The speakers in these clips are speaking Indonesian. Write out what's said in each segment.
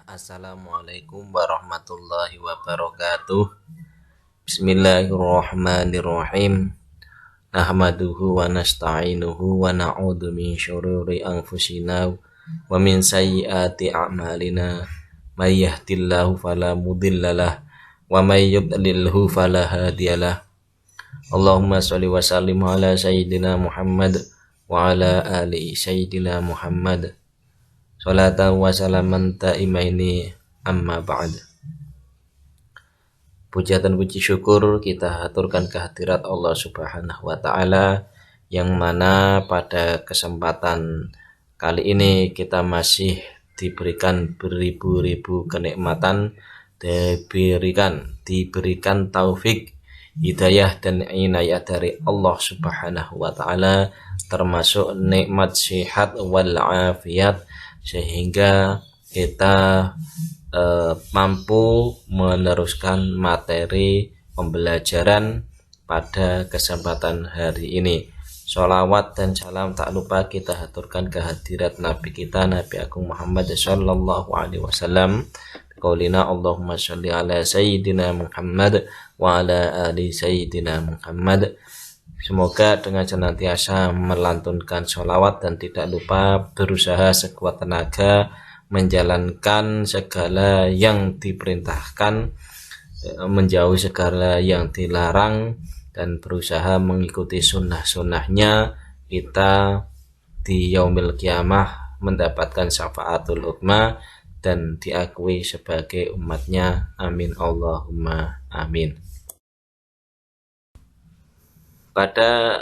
Assalamualaikum warahmatullahi wabarakatuh. Bismillahirrahmanirrahim. Nahmaduhu wa nasta'inuhu wa na'udzu min syururi anfusina wa min sayyiati a'malina. May yahdihillahu fala mudhillalah wa may yudlilhu fala hadiyalah. Allahumma shalli wa sallim ala sayyidina Muhammad wa ala ali sayyidina Muhammad. Salatan wa salaman ta'imaini amma ba'd. Puja dan puji syukur kita haturkan kehadirat Allah Subhanahu wa ta'ala, yang mana pada kesempatan kali ini kita masih diberikan beribu-ribu kenikmatan, diberikan taufik, hidayah dan inayah dari Allah Subhanahu wa ta'ala, termasuk nikmat sehat wal afiyat, sehingga kita mampu meneruskan materi pembelajaran pada kesempatan hari ini. Sholawat dan salam tak lupa kita haturkan kehadirat Nabi kita, Nabi Agung Muhammad sallallahu alaihi wasallam. Qaulina Allahumma sholli ala sayyidina Muhammad wa ala ali sayyidina Muhammad. Semoga dengan senantiasa melantunkan sholawat dan tidak lupa berusaha sekuat tenaga menjalankan segala yang diperintahkan, menjauhi segala yang dilarang, dan berusaha mengikuti sunnah-sunnahnya, kita di yaumil kiamah mendapatkan syafaatul uzma dan diakui sebagai umatnya. Amin Allahumma amin. Pada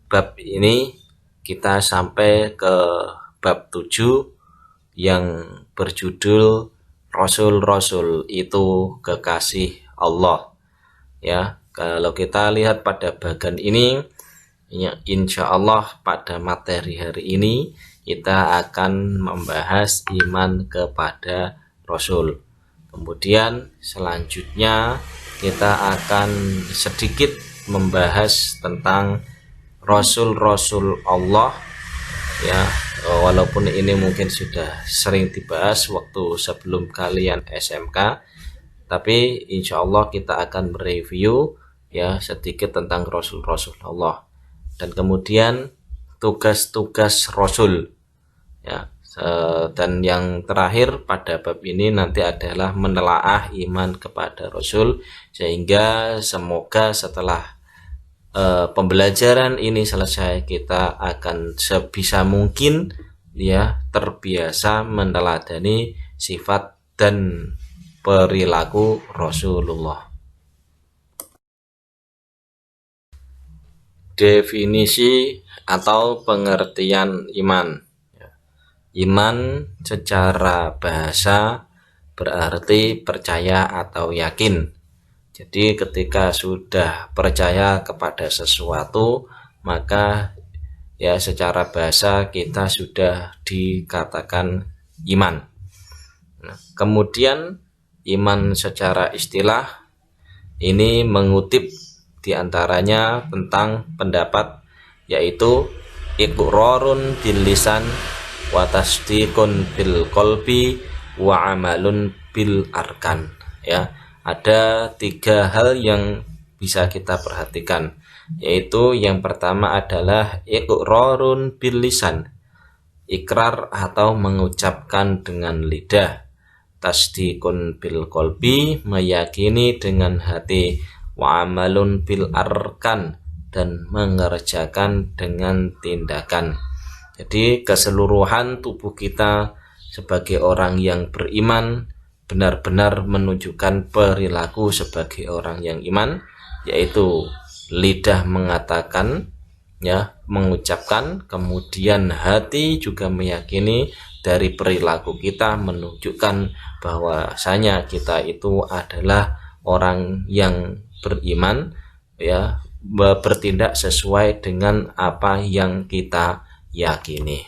bab ini kita sampai ke bab 7 yang berjudul Rasul-Rasul itu kekasih Allah. Ya, kalau kita lihat pada bagian ini, ya, insya Allah pada materi hari ini kita akan membahas iman kepada Rasul. Kemudian selanjutnya kita akan sedikit membahas tentang Rasul-Rasul Allah, ya, walaupun ini mungkin sudah sering dibahas waktu sebelum kalian SMK, tapi insya Allah kita akan mereview ya sedikit tentang Rasul-Rasul Allah, dan kemudian tugas-tugas Rasul, ya. Dan yang terakhir pada bab ini nanti adalah menelaah iman kepada Rasul, sehingga semoga setelah pembelajaran ini selesai kita akan sebisa mungkin ya terbiasa meneladani sifat dan perilaku Rasulullah. Definisi atau pengertian iman. Iman secara bahasa berarti percaya atau yakin. Jadi ketika sudah percaya kepada sesuatu, maka ya secara bahasa kita sudah dikatakan iman. Nah, kemudian iman secara istilah ini mengutip diantaranya tentang pendapat, yaitu iqrarun bil lisan wa tasdiqun bil qalbi wa amalun bil arkan. Ya, ada 3 hal yang bisa kita perhatikan, yaitu yang pertama adalah iqrarun bil lisan, ikrar atau mengucapkan dengan lidah, tasdiqun bil qalbi, meyakini dengan hati, wa amalun bil arkan, dan mengerjakan dengan tindakan. Jadi keseluruhan tubuh kita sebagai orang yang beriman benar-benar menunjukkan perilaku sebagai orang yang iman, yaitu lidah mengatakan, ya, mengucapkan, kemudian hati juga meyakini. Dari perilaku kita menunjukkan bahwasanya kita itu adalah orang yang beriman, ya, bertindak sesuai dengan apa yang kita yakini.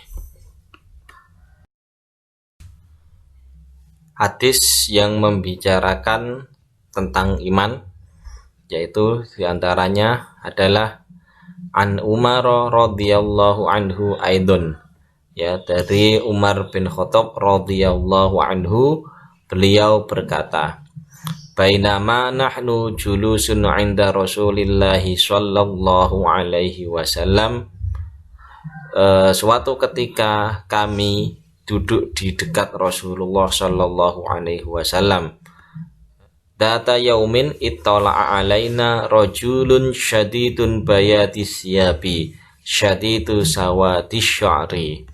Hadis yang membicarakan tentang iman, yaitu diantaranya adalah an Umar radhiyallahu anhu aidon, ya, dari Umar bin Khattab radhiyallahu anhu beliau berkata, bainama nahnu julusun 'inda Rasulillahi sallallahu alaihi wasallam, suatu ketika kami duduk di dekat Rasulullah sallallahu alaihi wasallam, data yaumin ittala'a alaina rajulun syadidun bayadis siyabi syadidu sawadis sya'ri.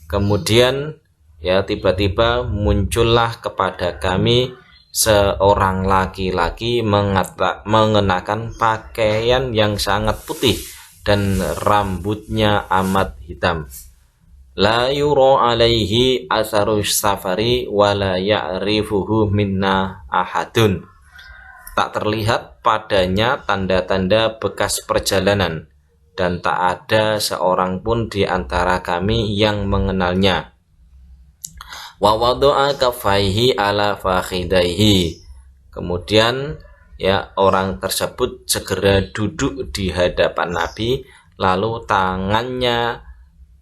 Kemudian ya tiba-tiba muncullah kepada kami seorang laki-laki mengenakan pakaian yang sangat putih dan rambutnya amat hitam. La yura alaihi asarus safari wala ya'rifuhu minna ahadun. Tak terlihat padanya tanda-tanda bekas perjalanan dan tak ada seorang pun di antara kami yang mengenalnya. Wa wada'a kaffaihi ala fakhidaihi. Kemudian ya orang tersebut segera duduk di hadapan Nabi, lalu tangannya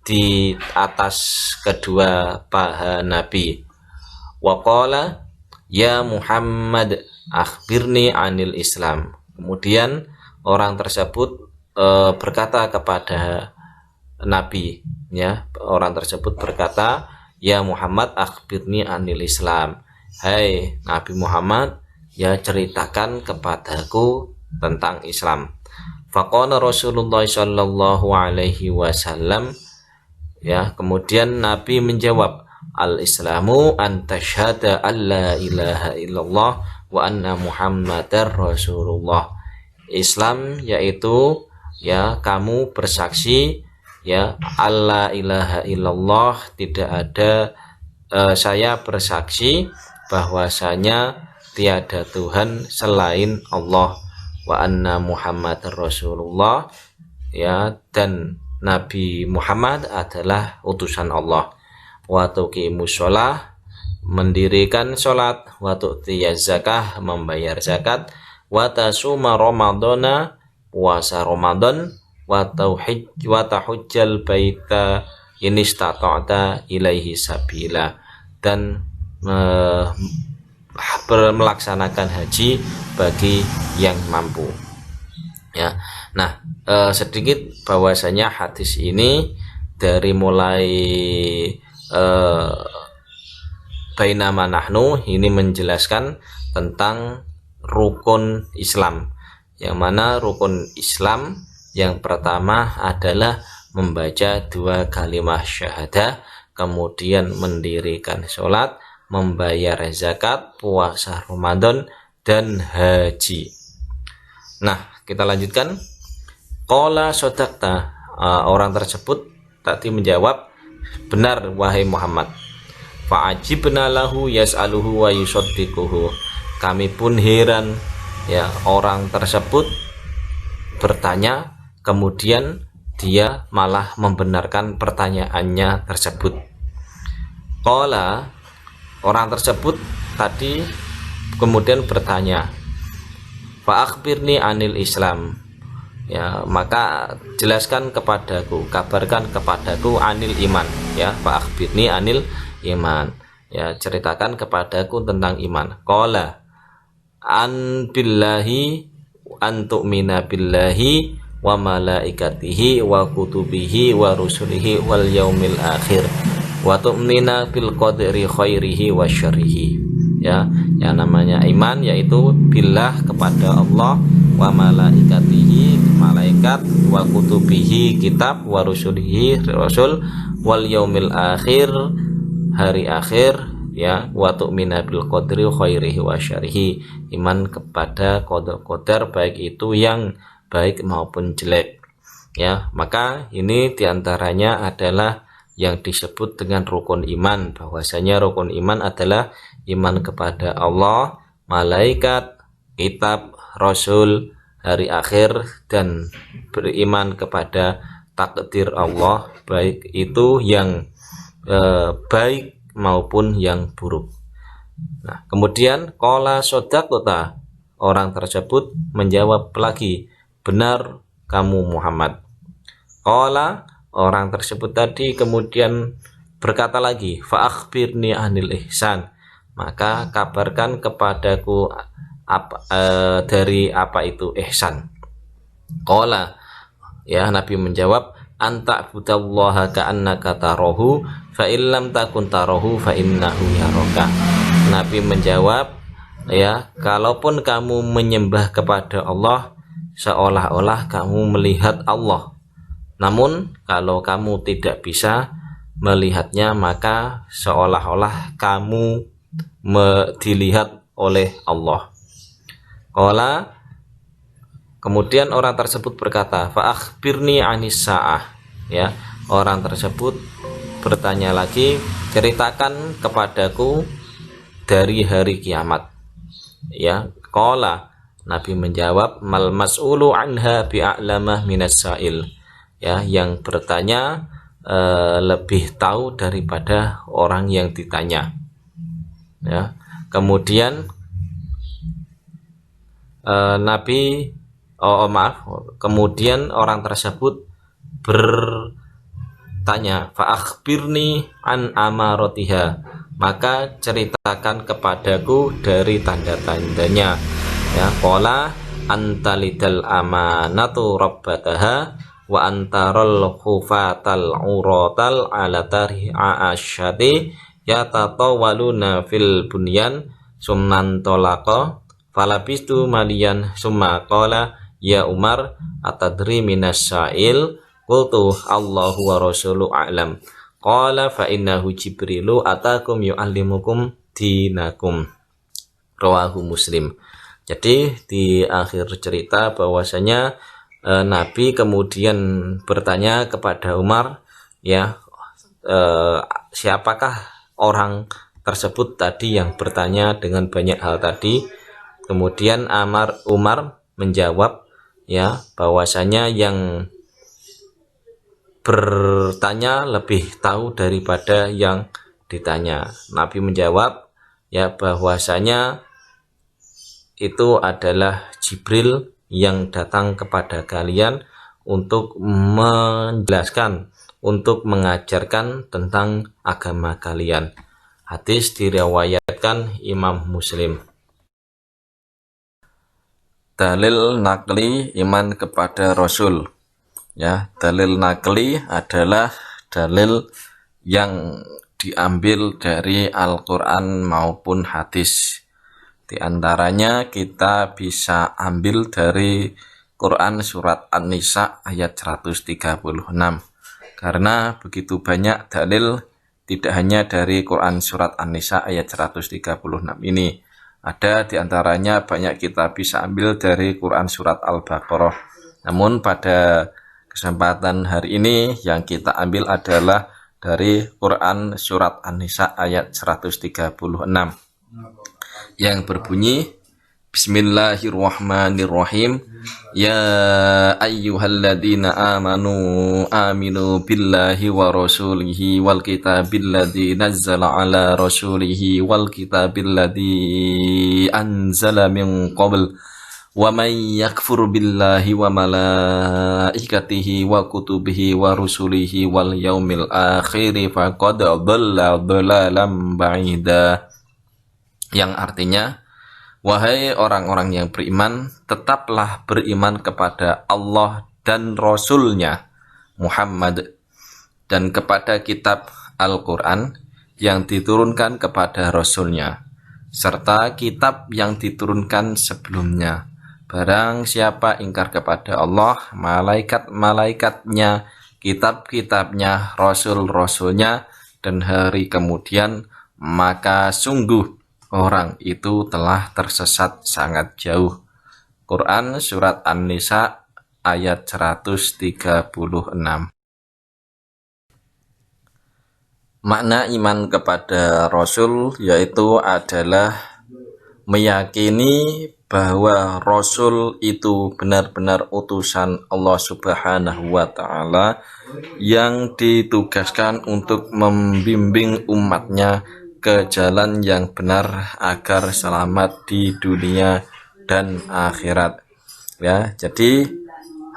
di atas kedua paha Nabi. Wa qala ya Muhammad akhbirni anil Islam. Kemudian orang tersebut berkata kepada Nabi, ya, orang tersebut berkata, ya Muhammad akhbirni anil Islam. Hai Nabi Muhammad, ya ceritakan kepadaku tentang Islam. Faqala Rasulullah sallallahu alaihi wasallam, ya, kemudian Nabi menjawab, al-Islamu an tashhada alla ilaha illallah wa anna Muhammadar Rasulullah. Islam yaitu ya kamu bersaksi ya alla ilaha illallah, tidak ada saya bersaksi bahwasanya tiada Tuhan selain Allah, wa anna Muhammadar Rasulullah, ya, dan Nabi Muhammad adalah utusan Allah. Wa tuqimus shalah, mendirikan salat, wa tu'tiyaz zakah, membayar zakat, wa tasuma ramadhana, puasa Ramadan, wa tahujjal baita in istata'ta ilaihi sabila, dan melaksanakan haji bagi yang mampu. Ya. Nah, sedikit bahwasanya hadis ini dari mulai bainama nahnu ini menjelaskan tentang rukun Islam, yang mana rukun Islam yang pertama adalah membaca 2 kalimat syahadah, kemudian mendirikan sholat, membayar zakat, puasa Ramadan, dan haji. Nah, kita lanjutkan. Qala sodakta, orang tersebut tadi menjawab, benar wahai Muhammad. Fa'ajibna lahu yas'aluhu wa yusaddiquhu. Kami pun heran, ya, orang tersebut bertanya, kemudian dia malah membenarkan pertanyaannya tersebut. Qala, orang tersebut tadi kemudian bertanya, fa akhbirni anil Islam, ya, maka jelaskan kepadaku, kabarkan kepadaku anil iman, ya, fa akhbirni anil iman, ya, ceritakan kepadaku tentang iman. Qala an billahi an tu'mina billahi wa malaikatihi wa kutubihi wa rusulihi wal yaumil akhir wa tu'mina bil qadri khairihi wa syarrihi. Ya, yang namanya iman yaitu billah, kepada Allah, wa malaikatihi, malaikat, wa kutubihi, kitab, wa rusulihi, rasul, wal yaumil akhir, hari akhir, ya, wa tu'mina bil qadri khairihi wa syarrihi, iman kepada qadar baik itu yang baik maupun jelek. Ya, maka ini diantaranya adalah yang disebut dengan rukun iman, bahwasanya rukun iman adalah iman kepada Allah, malaikat, kitab, rasul, hari akhir, dan beriman kepada takdir Allah, baik itu yang baik maupun yang buruk. Nah, kemudian qala sodaqta, orang tersebut menjawab lagi, benar kamu Muhammad. Qala, orang tersebut tadi kemudian berkata lagi, fa akhbirni anil ihsan, maka kabarkan kepadaku dari apa itu ihsan. Qala, ya, Nabi menjawab, anta budallaha ka'annaka tarahu fa illam takun tarahu fa innahu yaraka. Nabi menjawab, ya, kalaupun kamu menyembah kepada Allah seolah-olah kamu melihat Allah. Namun kalau kamu tidak bisa melihatnya, maka seolah-olah kamu dilihat oleh Allah. Qala, kemudian orang tersebut berkata, fa akhbirni anis sa'ah, ya, orang tersebut bertanya lagi, ceritakan kepadaku dari hari kiamat, ya. Qala, Nabi menjawab, mal mas'ulu anha bi'a'lamah minas sa'il, ya, yang bertanya lebih tahu daripada orang yang ditanya, ya. Kemudian kemudian orang tersebut bertanya, fa akhbirni an amaratiha, maka ceritakan kepadaku dari tanda-tandanya, ya. Qala antalidal amanatu rabbataha wa antaral khufatal uratal ala tari'a asyati yatatawaluna fil bunyan summan tolaqa falabistu maliyan summa qala ya Umar atadri minas sa'il qultu Allahu wa rasulu a'lam qala fa innahu jibrilu atakum yu'allimukum dinakum. Rawahu Muslim. Jadi di akhir cerita bahwasanya Nabi kemudian bertanya kepada Umar, ya, siapakah orang tersebut tadi yang bertanya dengan banyak hal tadi. Kemudian Umar menjawab, ya, bahwasanya yang bertanya lebih tahu daripada yang ditanya. Nabi menjawab, ya, bahwasanya itu adalah Jibril yang datang kepada kalian untuk menjelaskan, untuk mengajarkan tentang agama kalian. Hadis diriwayatkan Imam Muslim. Dalil nakli iman kepada Rasul, ya. Dalil nakli adalah dalil yang diambil dari Al-Quran maupun hadis. Di antaranya kita bisa ambil dari Quran surat An-Nisa ayat 136. Karena begitu banyak dalil, tidak hanya dari Quran surat An-Nisa ayat 136 ini. Ada di antaranya banyak kita bisa ambil dari Quran surat Al-Baqarah. Namun pada kesempatan hari ini yang kita ambil adalah dari Quran surat An-Nisa ayat 136. Yang berbunyi, Bismillahirrahmanirrahim. Ya ayyuhalladzina amanu aminu billahi wa rasulihi wal kitabil ladzi nazzala ala rasulihi wal kitabil ladzi anzala min qabl wa man yakfur billahi wa malaikatihi wa kutubihi wa rusulihi wal yaumil akhir faqad dhalla dhalalan ba'ida. Yang artinya, wahai orang-orang yang beriman, tetaplah beriman kepada Allah dan Rasul-Nya Muhammad dan kepada kitab Al-Quran yang diturunkan kepada Rasul-Nya serta kitab yang diturunkan sebelumnya. Barang siapa ingkar kepada Allah, malaikat-malaikatnya, kitab-kitabnya, Rasul-Rasulnya, dan hari kemudian, maka sungguh orang itu telah tersesat sangat jauh. Quran surat An-Nisa ayat 136. Makna iman kepada Rasul yaitu adalah meyakini bahwa Rasul itu benar-benar utusan Allah Subhanahu wa Ta'ala yang ditugaskan untuk membimbing umatnya ke jalan yang benar agar selamat di dunia dan akhirat, ya. Jadi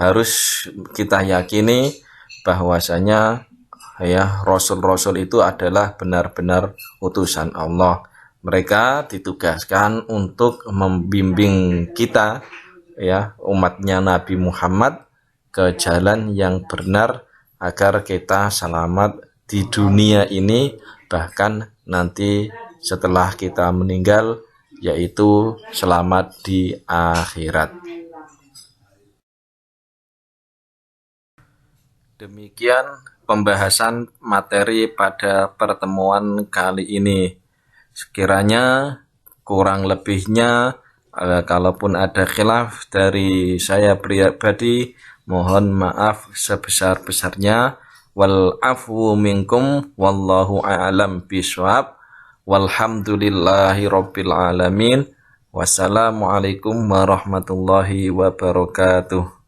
harus kita yakini bahwasanya, ya, Rasul-Rasul itu adalah benar-benar utusan Allah. Mereka ditugaskan untuk membimbing kita, ya, umatnya Nabi Muhammad ke jalan yang benar agar kita selamat di dunia ini, bahkan nanti setelah kita meninggal, yaitu selamat di akhirat. Demikian pembahasan materi pada pertemuan kali ini. Sekiranya kurang lebihnya, kalaupun ada khilaf dari saya pribadi, mohon maaf sebesar-besarnya. Wal afwu minkum wallahu a'lam bishawab. Walhamdulillahi rabbil alamin. Wassalamualaikum warahmatullahi wabarakatuh.